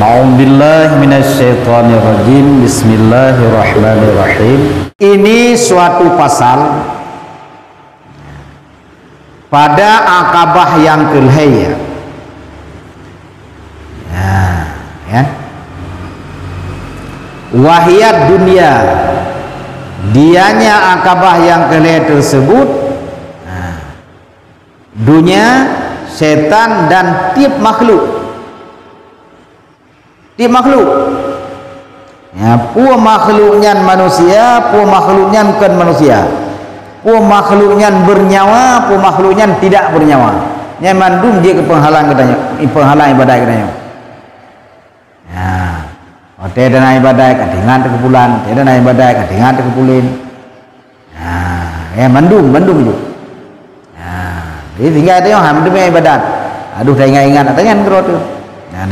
A'udzubillahi minasyaitonirrajim. Bismillahirrahmanirrahim. Ini suatu pasal pada akabah yang kelihaya. Ya. Wahiyat dunia, dianya akabah yang kelihaya tersebut, dunia, setan dan tiap makhluk. Tiap makhluk, ya, pua makhluknya manusia, pua makhluknya bukan manusia, pua makhluknya bernyawa, pua makhluknya tidak bernyawa. Nya mandum dia ke penghalang katanya, penghalang ibadah katanya. Ya, oh tiada na ibadah katingan ke bulan, tiada na ibadah katingan ke bulin. Ya, mandum itu. Ya, jadi tinggal ada yang hamdum ibadat. Aduh dah ingat katanya kerot tu. Nah,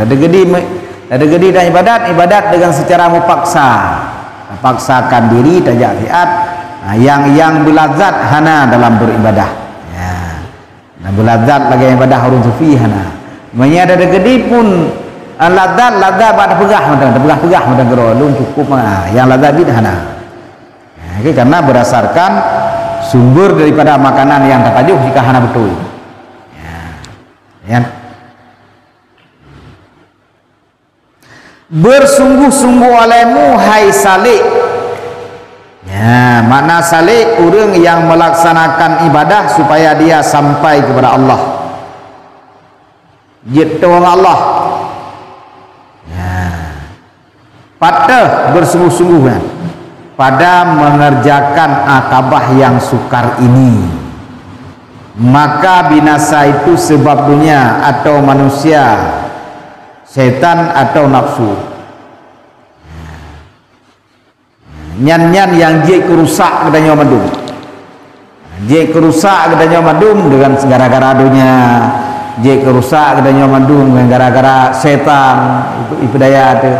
ada gede dan ibadat dengan secara memaksakan diri tajak fiat, yang belazat hana dalam beribadah. Ya, nah belazat lagi ibadah harus sufi hana. Maknanya ada gede pun lazat pada pegah macam gerolun cukup yang lazat bid hana. Ya, karena berdasarkan sumber daripada makanan yang tertajuk jika hana betul. Ya. Bersungguh-sungguh olehmu hai salik. Ya, makna salik orang yang melaksanakan ibadah supaya dia sampai kepada Allah. Jitawang Allah. Ya. Patah bersungguh-sungguh pada mengerjakan akabah yang sukar ini. Maka binasa itu sebab dunia atau manusia, setan atau nafsu. Nyan-nyan yang je kerusak katanya madum. Je kerusak katanya madum dengan gara-gara dunia. Je kerusak katanya madum dengan gara-gara setan. Itu daya tu.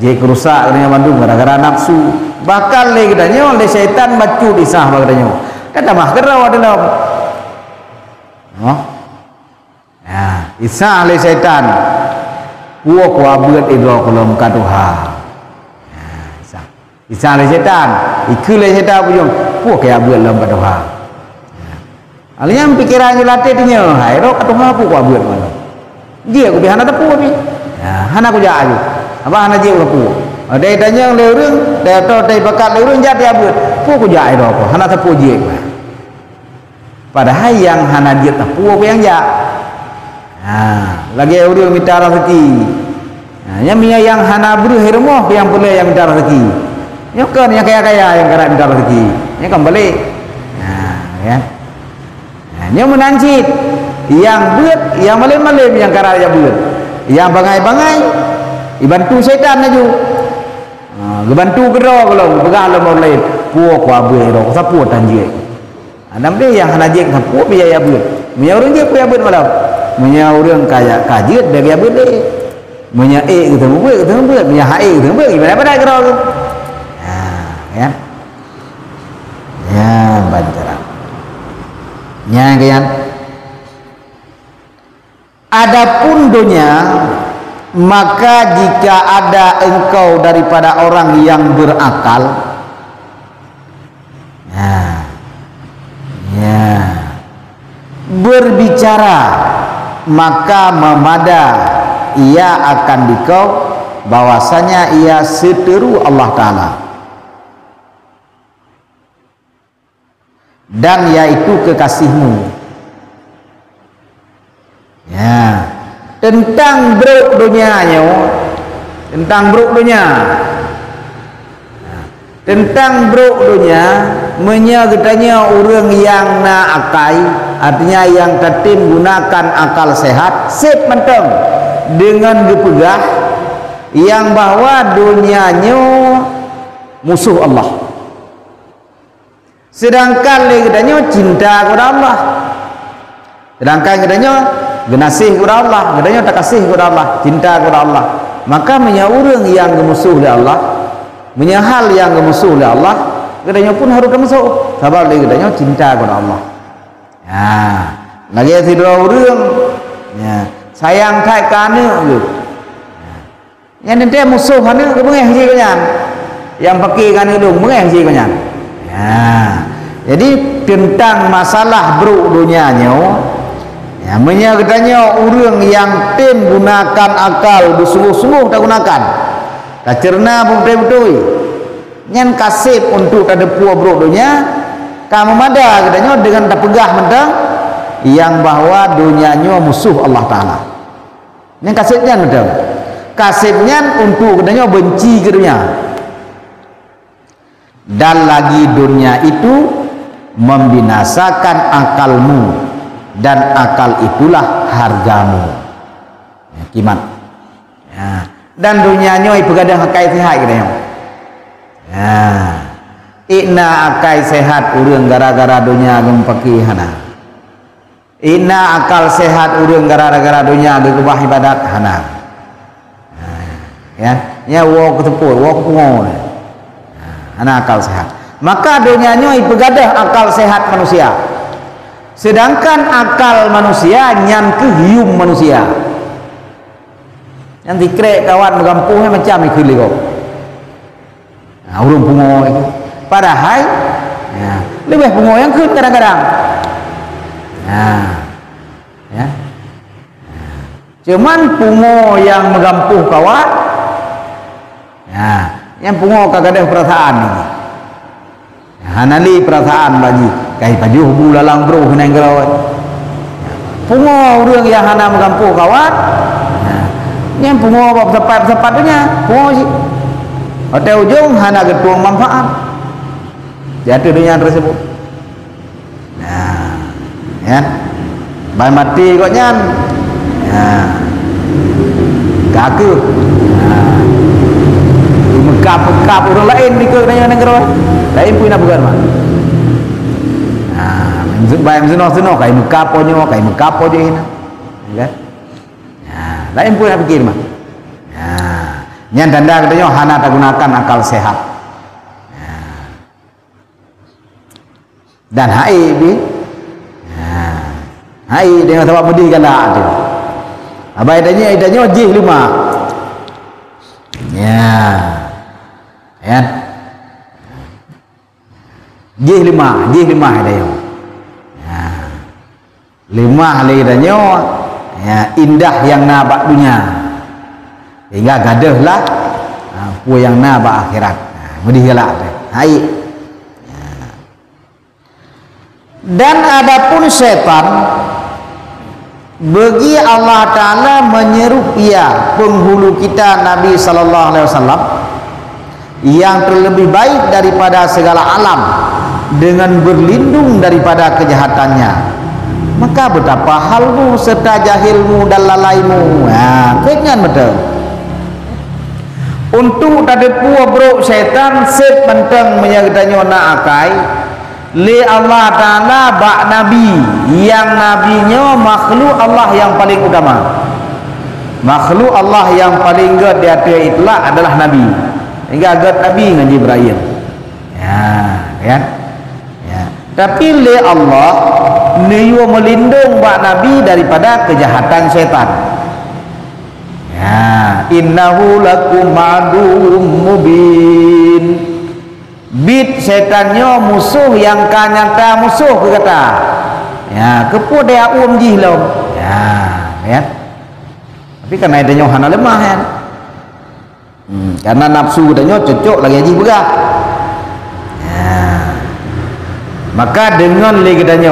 Je kerusak katanya madum gara-gara nafsu. Bakal le katanya oleh setan bacu disah katanya. Kata mah kerau adalah. Oh. Ya, isah oleh setan. Puak wabut idro kolom kaduha. Isa le setan, ikut le setan pun puak kaya buat dalam kaduha. Alnya pikirannya latih dia, hai ro kaduha puak wabut mana. Dia ku bihana tepu ni. Ya, hana ku ja aju. Apa hana dia ku puak. Ada tanya le urang, dah tahu dai bakat le urang jadi abut. Puak ku ja ro ko, hana tepu dia. Padahal yang hana dia tepu ku yang ja. Lagi urang minta rezeki. Yang hana buru hermoh yang boleh yang minta rezeki. Yang kan yang kaya-kaya yang kerap minta rezeki. Yang kembali. Ya. Yang menancit, yang buat, yang malam-malam yang kerap yang buat. Yang bangai-bangai dibantu setan aja. Dibantu gero kalau begal mau lain. Puak wabe ro sapu tanjik. Adam dia yang hana jek sapu biaya buat. Punya orang dia punya buat malam. Punya orang kaya kajet bagi buat dia. Punya ketemu buat, punya ketemu buat gimana gero tu. Ya, ya bantaran. Nyanyian. Adapun dunia, maka jika ada engkau daripada orang yang berakal, berbicara, maka memada ia akan dikau bahwasanya ia seteru Allah Ta'ala. Dan yaitu kekasihmu. Ya, tentang brok dunianya, tentang brok dunia, tentang brok dunia, menyagitanya orang yang na akai, artinya yang tertim gunakan akal sehat, sip menteng dengan dipegah, yang bahwa dunianya musuh Allah. Sedangkan katanya cinta kepada Allah. Sedangkan katanya genasih kepada Allah, katanya tak kasih kepada Allah, cinta kepada Allah. Maka menyaurang yang gemusuh oleh Allah, menyahal yang gemusuh oleh Allah, katanya pun harus gemusuh. Sebab dia katanya cinta kepada Allah. Ya, lagi tidak orang, ya, sayang tak kana gitu. Yang nanti musuh mana kebengeh je kanyan. Yang pakai kan hidung bengeh je kanyan. Ya. Jadi tentang masalah buruk dunianya, ya katanya orang yang tem gunakan akal bersungguh-sungguh tak gunakan. Tak cerna betul-betul. Nyan kasih untuk tak ada puas buruk dunia, kamu mada katanya dengan tak pegah mentang yang bahwa dunianya musuh Allah Taala. Nyan kasihnya betul. Kasihnya untuk katanya benci ke dunia. Dan lagi dunia itu membinasakan akalmu, dan akal itulah hargamu. Ya, kimat. Ya. Dan dunianya ibadah akai sehat katanya. Ya. Inna akai sehat urang gara-gara dunia gempaki hana. Inna akal sehat urang gara-gara dunia gegubah ibadat hana. Ya, ya wo ketepur, wo pungo. Hana akal sehat. Maka dunianya ibadah akal sehat manusia. Sedangkan akal manusia nyan kehium manusia. Yang dikrek kawan megampuhnya macam ikut kok. Nah, urung pungo itu. Padahal ya, lebih pungo yang ke kadang-kadang. Nah, ya. Cuman pungo yang megampuh kawan. Ya, yang pungo kagak ada perasaan ini. Hanali perasaan bagi kai baju bulalang bro kena gerawat. Pungo urang yang hana megampuh kawan. Yang pungo bab tepat-tepatnya pungo sih. Hotel ujung hana getuang manfaat. Jatuh dunia tersebut. Nah, ya. Bai mati kok nyan. Ya. Gaku. Nah. Mekap orang lain ikut dengan negara lain pun nak bukan mak. Nah, bayam seno kai mekap je ini, kan? Nah, lain pun nak fikir mak. Nah, yang tanda katanya hana tak gunakan akal sehat. Nah. Dan hai bi, nah, hai dengan sebab budi galak tu. Abai idanya jih lima. Ya. Ya. J5 ada yo. Ya. 5 lidahnya ya indah yang nabak dunia. Hingga gadahlah apa yang nabak akhirat. Mudi galak deh. Hai. Ya. Dan adapun setan bagi Allah Taala menyeru ia penghulu kita Nabi sallallahu alaihi wasallam yang terlebih baik daripada segala alam dengan berlindung daripada kejahatannya. Maka betapa halmu serta jahilmu dan lalaimu. Nah, keingat betul. Untuk tadi puas bro setan set menteng menyagitanya nak akai li Allah Ta'ala bak nabi yang nabinya makhluk Allah yang paling utama. Makhluk Allah yang paling gede di atas itulah adalah nabi. Hingga agak Nabi dengan Jibril. Ya, kan? Ya. Tapi le Allah niyo melindung bak Nabi daripada kejahatan setan. Ya, innahu lakum aduwwum mubin. Bit setannya musuh yang kanyata musuh ke kata. Ya, kepo dia jihlau. Ya, kan? Tapi karena adanya hana lemah kan. Karena nafsu katanya cocok lagi haji begah. Ya. Maka dengan lagi katanya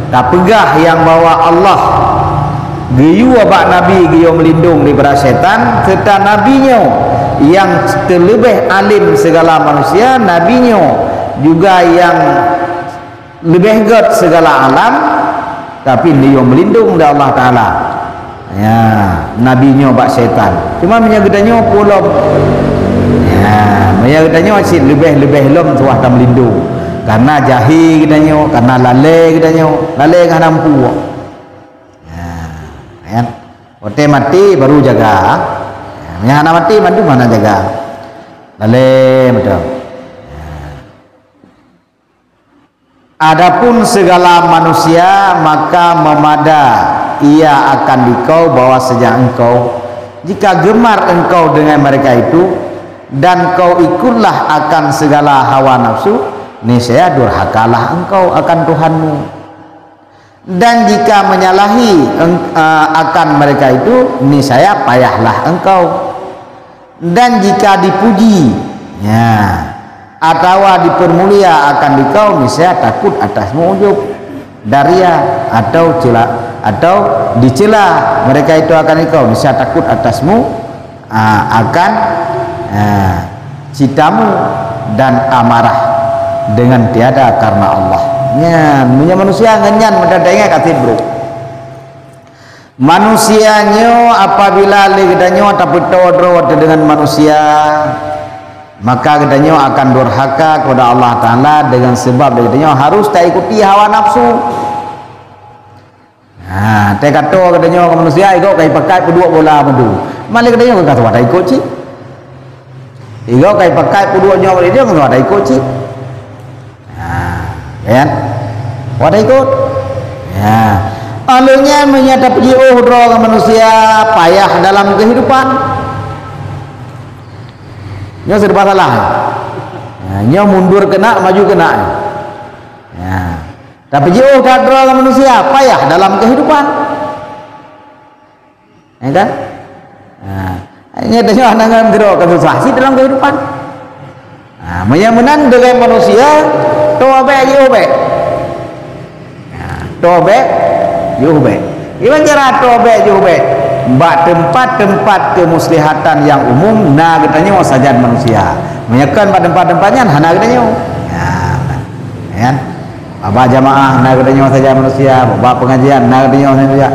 tak pegah yang bawa Allah giyu abak Nabi giyu melindung daripada setan serta nabinya yang terlebih alim segala manusia, nabinya juga yang lebih hebat segala alam, tapi dia melindung dari Allah Ta'ala. Ya, nabinya bak setan. Cuma menyagitanya pula. Ya, menyagitanya masih lebih lom tuah tak melindung. Karena jahil kitanya, karena lalai kitanya, lalai kan nampu. Ya, kan? Ote mati baru jaga. Ya, menyana mati mandu mana jaga. Lalai betul. Ya. Adapun segala manusia maka memada ia akan dikau bahwa sejak engkau jika gemar engkau dengan mereka itu dan kau ikutlah akan segala hawa nafsu, niscaya durhakalah engkau akan Tuhanmu. Dan jika menyalahi akan mereka itu, niscaya payahlah engkau. Dan jika dipuji atau dipermulia akan dikau, niscaya takut atasmu ujub, daria atau dicela mereka itu akan engkau, niscaya takut atasmu akan citamu dan amarah dengan tiada karena Allah. Punya manusia ngenyan mendadak katib bro. Manusianya apabila legedanyo tapi todro dengan manusia, maka gedanyo akan durhaka kepada Allah Ta'ala dengan sebab gedanyo harus tak ikuti hawa nafsu. Tak kata gedanyo ke manusia ikut kai pakai pedua bola mendu. Malah gedanyo kata wadah ikut cik. Ikut kai pakai pedua nyawa dia kan wadah ikut cik. Kan? Wadah ikut. Alanya menyadap jauh ke manusia payah dalam kehidupan. Nyo serba salah. Nyo mundur kena, maju kena. Tapi jauh ke manusia payah dalam kehidupan. Ya kan? Hanya dia dengan gerak kesusah dalam kehidupan. Menyamenan dengan manusia tobe yobe. Tobe yobe. Gimana cara tobe yobe? Mbak tempat-tempat kemuslihatan yang umum na katanya saja manusia. Menyekan pada tempat-tempatnya hana katanya. Ya. Baba jamaah na katanya saja manusia, baba pengajian na katanya manusia.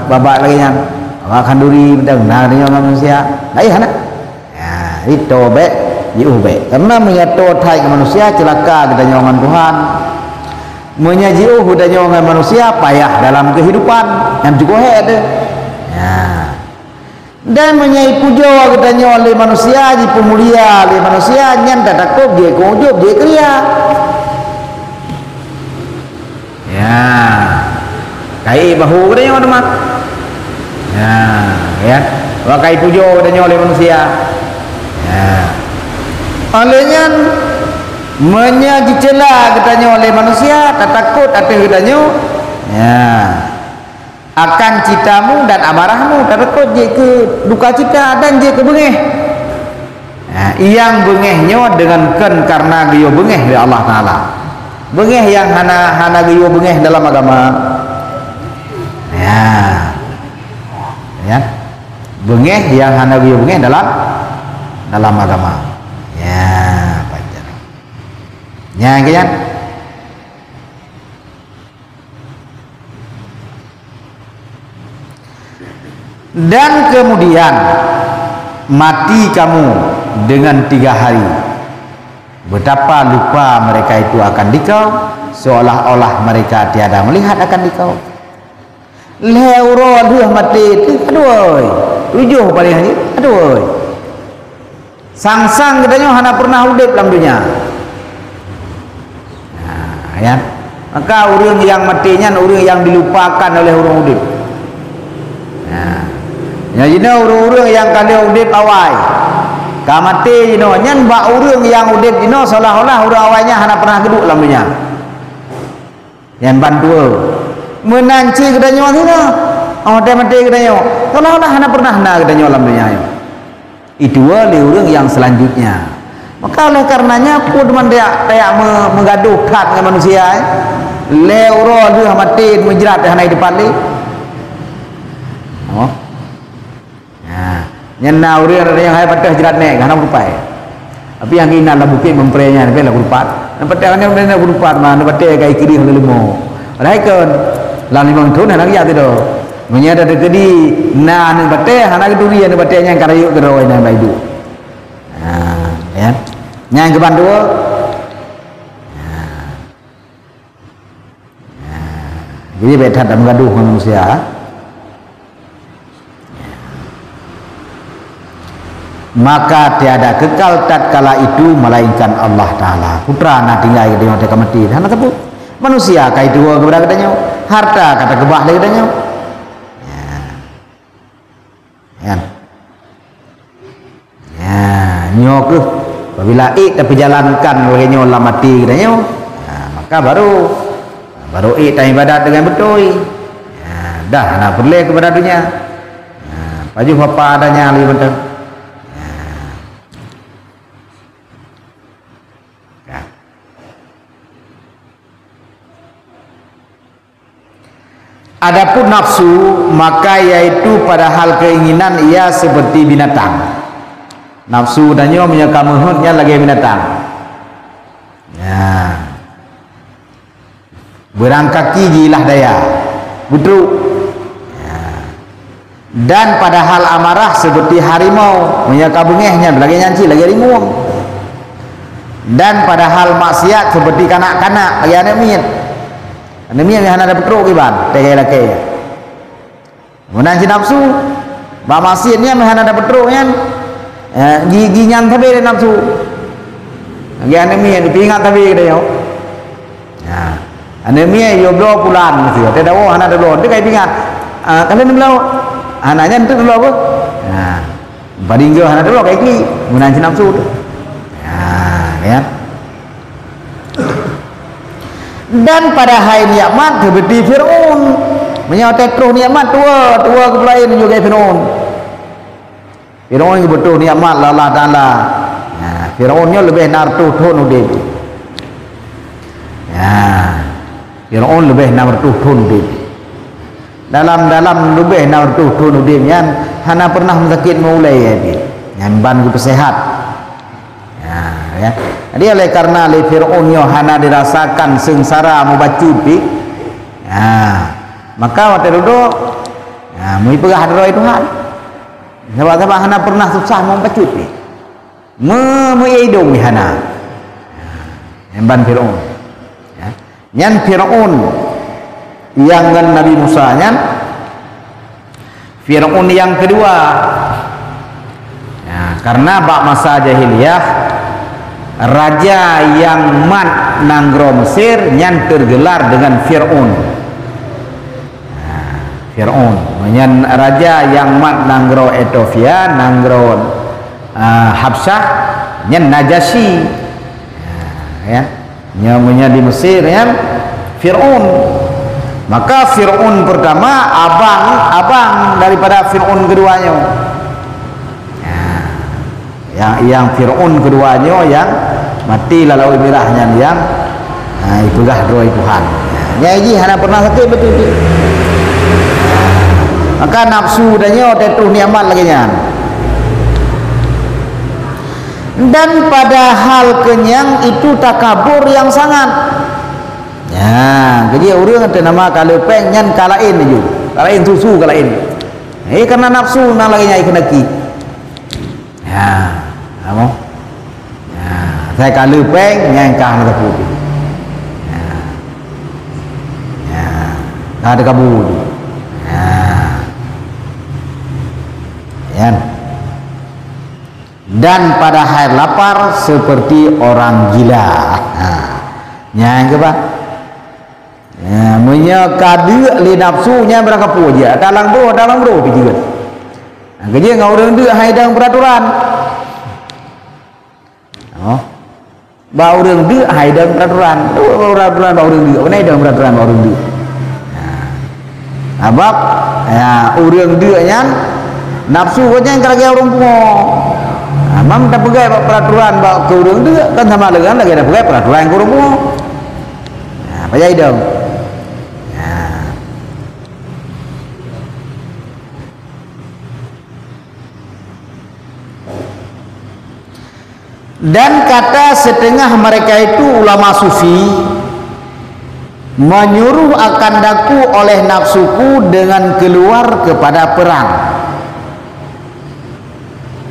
Baba lagi yang baba kanduri bentang na katanya manusia. Ai hana. Ya, itu tobe yobe. Karena menyatu thai ke manusia celaka katanya dengan Tuhan. Menyajiu hudanya dengan manusia payah dalam kehidupan yang juga ada. Dan menyai pujo katanya oleh manusia dipemulia oleh manusia nyan tak takut dia kujub dia keria. Kai bahu katanya orang mak. Wakai pujo katanya oleh manusia. Olehnya menyaji celah katanya oleh manusia tak takut atas katanya akan citamu dan amarahmu, tak takut je ke duka cita dan je ke bengeh. Yang bengehnya dengan karena dia bengeh dari Allah Ta'ala. Bengeh yang hana dia bengeh dalam agama. Bengeh yang hana dia bengeh dalam agama. Kan? Dan kemudian mati kamu dengan 3 hari. Betapa lupa mereka itu akan dikau, seolah-olah mereka tiada melihat akan dikau. Leuro aduh mati itu, aduh, 7 paling hari, aduh. Sang-sang katanya hana pernah hidup dalam dunia. Ya. Maka orang yang matinya orang yang dilupakan oleh orang hidup. Ya jina urang-urang yang kali udip awai. Ka mati jino nyan ba urang yang udip jino seolah-olah urang awainya hana pernah geduk dalam dunia. Yang bantu menanci kedanyo sino. Mati kedanyo. Seolah-olah hana pernah kedanyo dalam dunia. Itu oleh urang yang selanjutnya. Maka oleh karenanya pun dia menggaduhkan dengan manusia. Leuro dia mati menjerat hana depan ni. Nyana urang yang hai patah jerat nek kana berupai. Tapi yang ina la bukit memperenya ne la berupat. Patah kan ne berupat mana patah kai kiri hang lemo. Raikon la limang thun hang ya tido. Menyada de kedi na ne patah hana keduri ne patah yang karayu kedoi na baidu. Ya. Nyang ke bandu. Jadi betat dan menggaduh manusia. Maka tiada kekal tatkala itu melainkan Allah Ta'ala. Putra nak tinggal di mata mati. Hana sebut manusia kai dua kepada katanya, harta kata kebah lagi katanya. Ya. nyo ke apabila tapi jalankan olehnya Allah mati katanya, maka baru tak ibadat dengan betul. Dah nak perlu kepada dunia. Baju apa adanya ali betul. Adapun nafsu, maka yaitu pada hal keinginan ia seperti binatang. Nafsu danyo menyeka menghutnya lagi binatang. Ya. Berang kaki gilah daya. Budruk. Ya. Dan pada hal amarah seperti harimau menyeka bengehnya lagi nyanci lagi rimung. Dan pada hal maksiat seperti kanak-kanak lagi anak miet. Demi yang ada betruk iban, tegai laki. Menanci nafsu, ba maksiatnya yang ada betruk kan, gigi nyan tapi nafsu. Lagi anemi yang dipingat tapi kita yo. Anemi yo blo pulan mesti. Tidak tahu anak dulu, dia kayak pingat. Kalian blo, anaknya itu dulu apa? Bading jo anak dulu kayak ni, menanci nafsu. Ya. Dan pada hari nikmat seperti Fir'aun menyatai terus nikmat tua kepelain juga Fir'aun. Fir'aun itu betul nikmat Allah Ta'ala. Fir'aunnya lebih nartu thun udib. Fir'aun lebih nartu thun udib. Dalam lebih nartu thun udib yang hana pernah sakit mulai yang ban ku sehat. Ya. Jadi oleh karena oleh Fir'aun hana dirasakan sengsara mubacut maka waktu itu mau pegah hadroh Tuhan sebab hana pernah susah mubacut mau hidung hana emban Fir'aun nyan Fir'aun yang dengan Nabi Musa nyan Fir'aun yang kedua karena bak masa jahiliyah raja yang mat nanggro Mesir nyan tergelar dengan Fir'aun. Fir'aun nyan raja yang mat nanggro Ethiopia, nanggro Habsyah nyan Najasyi. Ya, nyamanya di Mesir ya Fir'aun. Maka Fir'aun pertama abang daripada Fir'aun keduanya. Yang Fir'aun keduanya yang mati lalu mirahnya yang ipegah doa Tuhan. Nyaji hana pernah sakit betul. Maka nafsu dannya tetuh nikmat lagi nya. Dan pada hal kenyang itu takabur yang sangat. Ya, jadi orang ada nama kalau pengen kalain je. Kalain susu kalain. Karena nafsu nang lagi nyai kenaki. Ya. Apa? Saya kalau peng nyangkah nak putih. Ada kabur. Dan pada hari lapar seperti orang gila. Nyang ke pak? Menyekadu li nafsunya berangkat puja. Dalam bro pijikan. Kerja ngau orang tu haidang peraturan. Bau orang dia haidang peraturan bau orang dia mana haidang peraturan bau orang dia abab orang dia yang nafsu yang kerja orang tua mam tak pegai peraturan bau ke orang dia kan sama dengan lagi tak pegai peraturan ke orang tua apa jadi dong dan kata setengah mereka itu ulama sufi menyuruh akan daku oleh nafsuku dengan keluar kepada perang.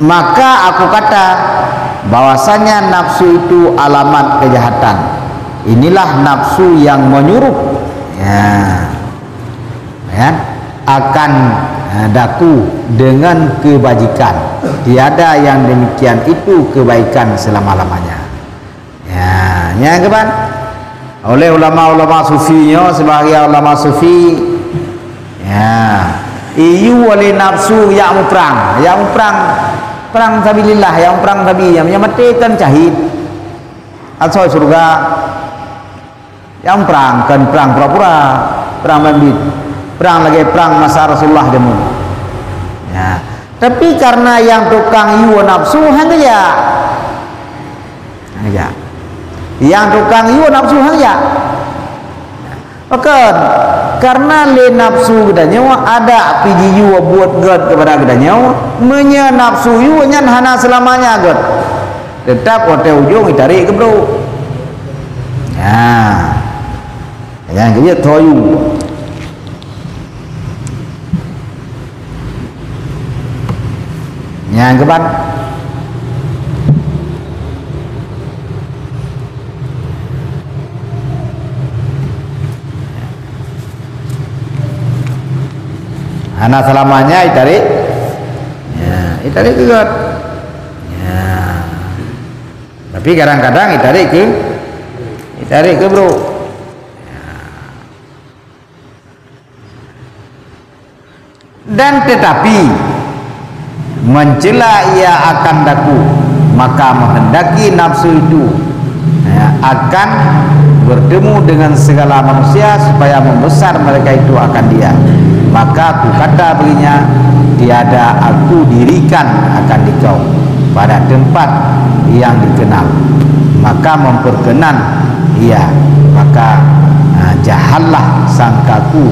Maka aku kata bahwasanya nafsu itu alamat kejahatan. Inilah nafsu yang menyuruh akan daku dengan kebajikan. Tiada yang demikian itu kebaikan selama-lamanya. Ya kawan. Oleh ulama-ulama sufinya sebagai ulama sufi iu oleh nafsu yang perang perang sabilillah, yang perang sabi, yang mati kan syahid atau surga. Yang perang kan perang pura-pura, perang bandit, perang lagi perang masa Rasulullah demo. Ya. Tapi karena yang tukang yu nafsu hanya ya. Yang tukang yu nafsu hanya. Oke, karena le nafsu gedanya ada piji yu buat god kepada gedanya, menya nafsu yu nyan hana selamanya god. Tetap hotel ujung ditarik ke bro. Ya. Yang dia toyu. Yang keban. Anak selamanya ditarik. Ya, ditarik ke God. Ya. Tapi kadang-kadang ditarik ke bro. Dan tetapi mencela ia akan daku, maka menghendaki nafsu itu akan bertemu dengan segala manusia supaya membesar mereka itu akan dia. Maka aku kata baginya, tiada aku dirikan akan dikau pada tempat yang dikenal, maka memperkenan ia, maka jahallah sangkaku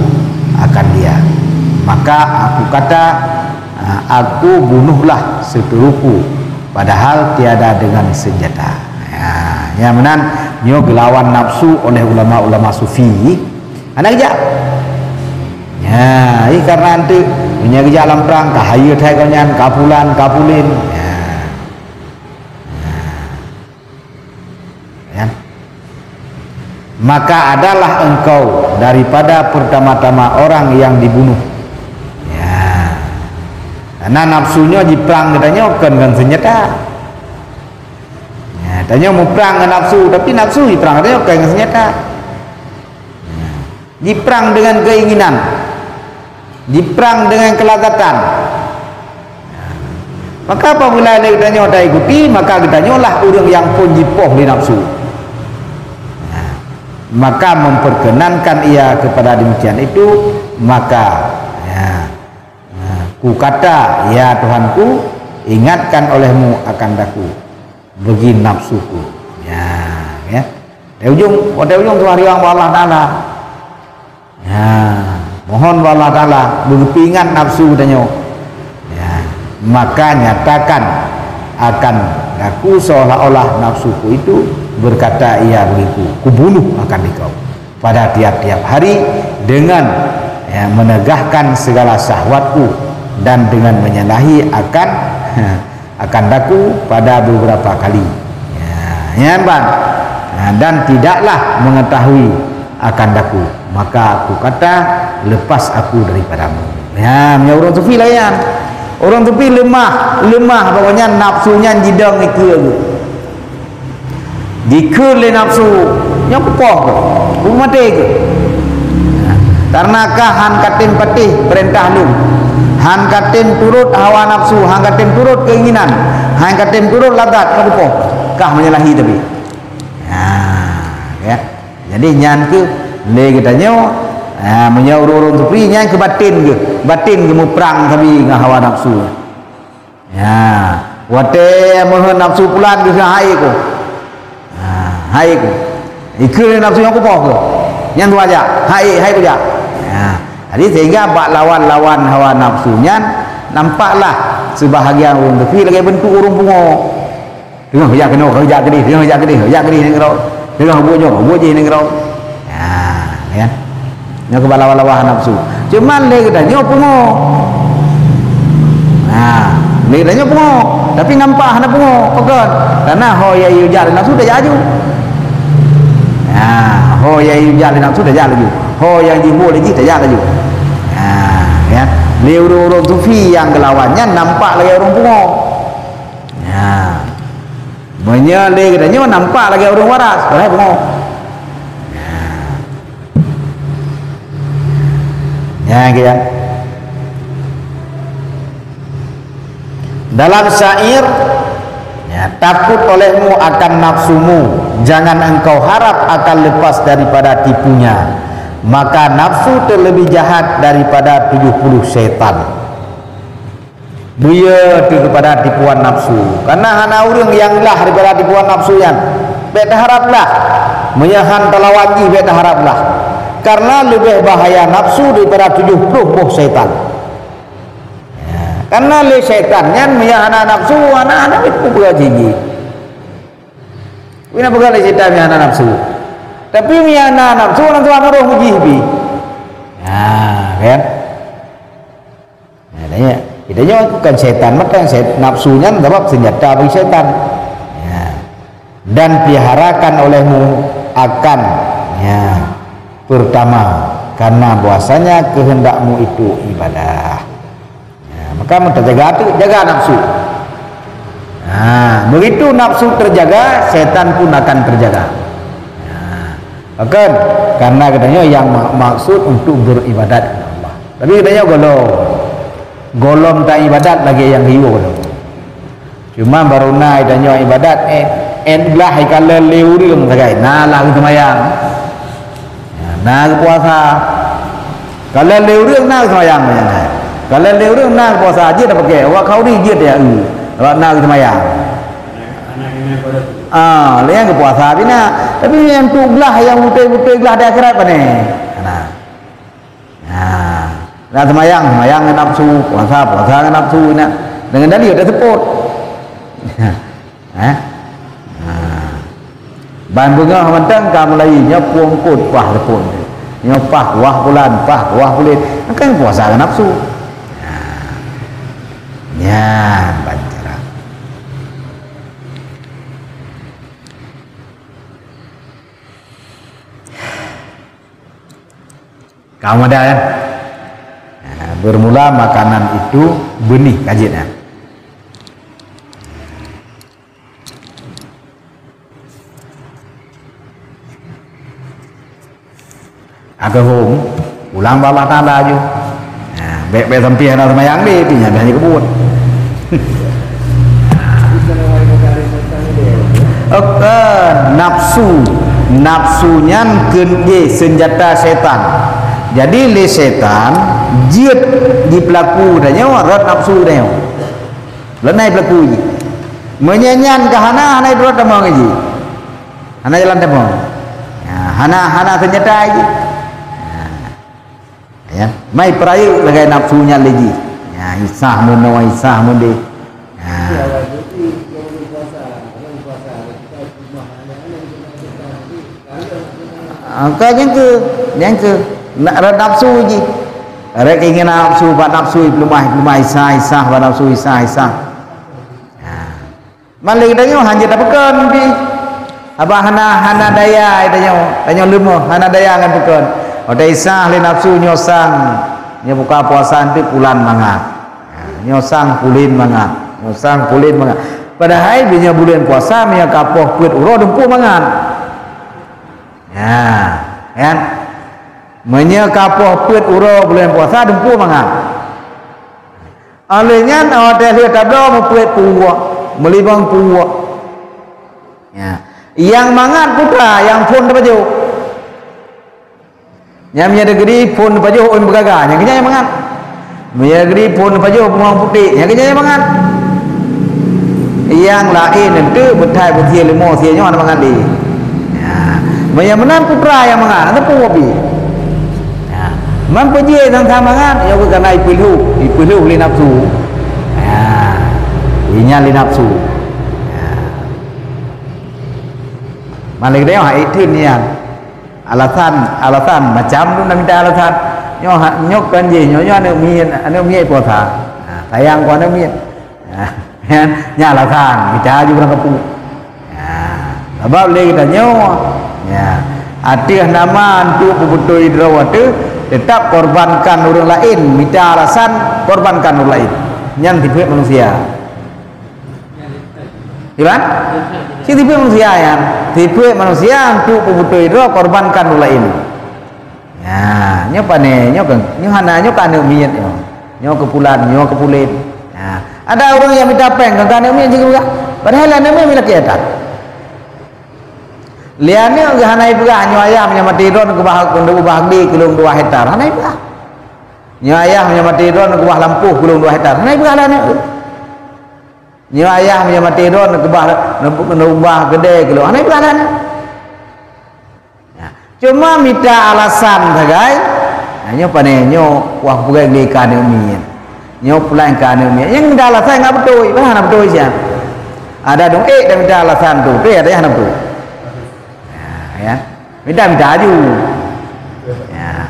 akan dia. Maka aku kata, aku bunuhlah seteruku, padahal tiada dengan senjata. Ya menan nyo gelawan nafsu oleh ulama-ulama sufi. Anak kerja. Ya, ini karena nanti punya kerja alam perang, kahaya thai konyan, kapulin. Ya. Maka adalah engkau daripada pertama-tama orang yang dibunuh. Karena nafsunya di perang katanya kan senjata. Ya, tanya mau perang dengan nafsu, tapi nafsu di perang katanya kan senjata. Ya. Di perang dengan keinginan, di perang dengan kelagatan. Ya. Maka apabila kita tak ikuti, maka kita lah orang yang pun jipoh di nafsu. Ya. Maka memperkenankan ia kepada demikian itu, maka ku kata, ya Tuhanku, ingatkan olehmu akan daku bagi nafsuku. Ya. Di ujung Tuhan riwang Allah Ta'ala. Ya, mohon Allah Ta'ala begitu ingat nafsu katanya. Ya, maka nyatakan akan daku seolah-olah nafsuku itu berkata ia begitu, ku bunuh akan dikau pada tiap-tiap hari dengan menegahkan segala syahwatku dan dengan menyalahi akan daku pada beberapa kali. Ya bang. Dan tidaklah mengetahui akan daku, maka aku kata lepas aku daripadamu. Ya, orang sufi lah ya. Orang sufi lemah pokoknya nafsunya jidang itu. Jika le nafsu nyopoh ke mati ke. Karena han katin patih perintah lu. Han katin turut hawa nafsu, han katin turut keinginan, han katin turut lagat apa kah menyalahi tapi. Ya. Jadi nyan ke le katanya menyuruh sufi nyan ke batin ke mu perang tapi dengan hawa nafsu. Ya, wate mohon nafsu pulan ke hai ko. Hai ko. Ikut nafsu yang ko ke. Yang tu aja, hai ko aja. Jadi sehingga bak lawan-lawan hawa nafsunya nampaklah sebahagian orang tapi lagi bentuk urung pungo. Dengar hujak kena, hujak kedih ni kau. Dengar hubuk je ni kau. Ya. Nya ke lawan-lawan nafsu. Cuman le katanya pungo. Le katanya pungo, tapi nampak hana pungo, pekon. Karena ho ya hujak nafsu dah jaju. Ho ya hujak nafsu dah jaju. Ho yang jibu lagi dah jaju. Ya, orang sufi yang gelawannya nampak lagi orang pungo. Ya, menyale katanya nampak lagi orang waras, padahal pungo. Ya, gitu. dalam syair, ya, takut olehmu akan nafsumu, jangan engkau harap akan lepas daripada tipunya, maka nafsu terlebih jahat daripada 70 syaitan. Buya tu kepada tipuan nafsu, karena hana urang yang lah daripada tipuan nafsu yang bet haraplah menyahan talawaji, bet haraplah, karena lebih bahaya nafsu daripada 70 buah syaitan. Ya, karena le syaitan yang menyahan nafsu, anak-anak itu berjiji. Wina bukan le syaitan menyahan nafsu, tapi menyahan nafsu orang tua roh mujibi. Ya, kan? Ya, tanya. Idanya bukan setan, maka nafsunya sebab senjata bagi setan. Ya. Dan peliharakan olehmu akan, ya, pertama karena bahwasanya kehendakmu itu ibadah. Ya, maka menjaga itu, jaga nafsu. Nah, begitu nafsu terjaga, setan pun akan terjaga. Ya. Maka karena katanya yang maksud untuk beribadat kepada Allah. Tapi katanya golom tak ibadat lagi yang hiu. Cuma baru naik dan nyawa ibadat belah kalau leurung sagai nalah semayang, nah puasa. Kalau leurung nah semayang macam. Kalau leurung nah puasa aja dah pakai. Awak kau ni dia dia awak nah semayang. Yang ke puasa bina. Tapi yang tu belah yang mutai-mutai belah di akhirat apa ni? Nah semayang dengan nafsu, puasa dengan nafsu, nak dengan dalil ada support. Ban bunga mentang kamu lagi nyapuang kod pah lepon, nyopah wah bulan pah wah bulan, kan puasa dengan nafsu. Ya, bancara. Kamu ada kan? Bermula makanan itu benih kajian. Agak ulang bawah tanda aja. Bek sampai ada semayang ni, pinjam hanya kebun. Nafsunya kenye senjata setan. Jadi le setan jiat di pelaku dah nyawa rot nafsu dah nyawa lenai pelaku ji menyanyan ke hana itu dah mau ji hana jalan dah mau hana senjata ji ya mai perayu lagai nafsunya lagi ya isah mun isah mun de angka yang ke nak nafsu ji, rek ingin nafsu, buat nafsu belum isah, buat nafsu isah. Malik dah hanya dapekan bi, abah hana daya, tanya lemo hana daya dengan pekan. Ada isah le nafsu nyosang, nya buka puasa nanti pulan mangat, nyosang pulin mangat. Padahal bila bulan puasa, mia kapoh put uro dempu mangat. Ya, kan? Menyekapoh put uro bulan puasa dempu mangat. Alenya ada lihat ada mempuat puak, melibang puak. Ya, yang mangat putra, yang pun baju. Yang ada gede pun baju on bergaga, yang kenyang mangat. Yang gede pun baju bunga putih, yang kenyang mangat. Yang lain itu betai betia lemo sianya mana mangat di. Ya, menan putra yang mangat, ada puak bi. Mampu je sama mangan ya bukan naik pilu li nafsu ya inya li nafsu ya malik dia itu ni alasan macam tu nak minta alasan nyok kan je nyonya anu mi puasa sayang kau anu mi kan nya alasan kita juga orang kampung ya sebab le kita nyawa ya atih nama untuk betul idrawat tetap korbankan orang lain, minta alasan korbankan orang lain. Yang tipe manusia. Iya? Si tipe manusia yang tipe manusia untuk kebutuhan itu korbankan orang lain. Ya, nyo pane, nyo hana nyo kan miet nyo. Nyo kepulan, nyo kepulin. Ya, Ada orang yang minta peng kan umi juga. Padahal ane umi laki atas. Liane ke hanai pula nyu ayam yang mati don ke bah di kelung 2 hektar. Hanai pula. Nyu ayam yang mati don ke bah lampuh kelung 2 hektar. Hanai pula lane. Nyu ayam yang mati don ke bah gede kelung. Hanai pula lane. Cuma minta alasan sagai. Nyo pane nyo wah bukan di kan umi. Nyo pulang kan umi. Yang minta alasan enggak betul. Mana betul sih? Ada dong dan minta alasan tu. Ada yang betul. Ya. Minta aju. Ya.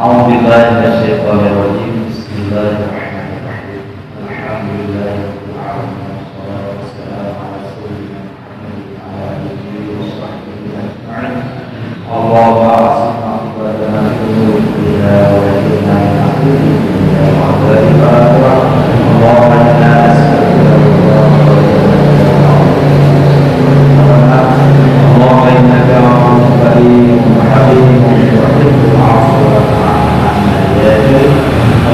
A'udzubillahi minasyaitonirrajim. Bismillahirrahmanirrahim. Alhamdulillahirabbil alamin. Wassalatu wassalamu ala rasulina Muhammadin wa ala alihi wa sahbihi ajma'in. Allahumma asma lana qulubana wa inna a'udzuka wa a'udzuka Allahumma inna nas'aluka Allahumma innaka afuwwun karimun halim tuhibbul 'afwa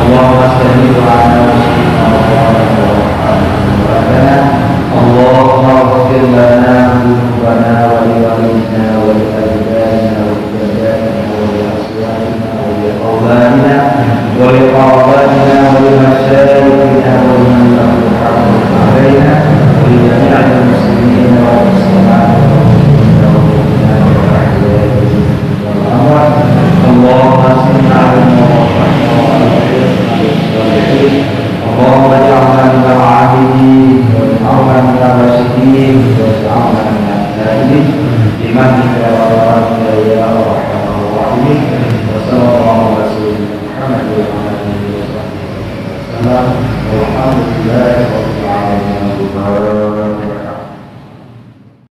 اللهم استجب لنا واشفنا وارحمنا اللهم اغفر لنا ذنوبنا ولوالدنا ولأجدادنا ولجداتنا ولأزواجنا ولأولادنا ولقراباتنا ولمشايخنا ولمن له حق علينا ولجميع المسلمين والمسلمات والمؤمنين والمؤمنات والأحياء والأموات اللهم اصلح علينا اللهم اجعلنا من العابدين واجعلنا من الراشدين واجعلنا من التائبين بمنك ورحمتك يا ارحم الراحمين وصلى الله على سيدنا محمد وعلى اله وصحبه وسلم والحمد لله رب العالمين.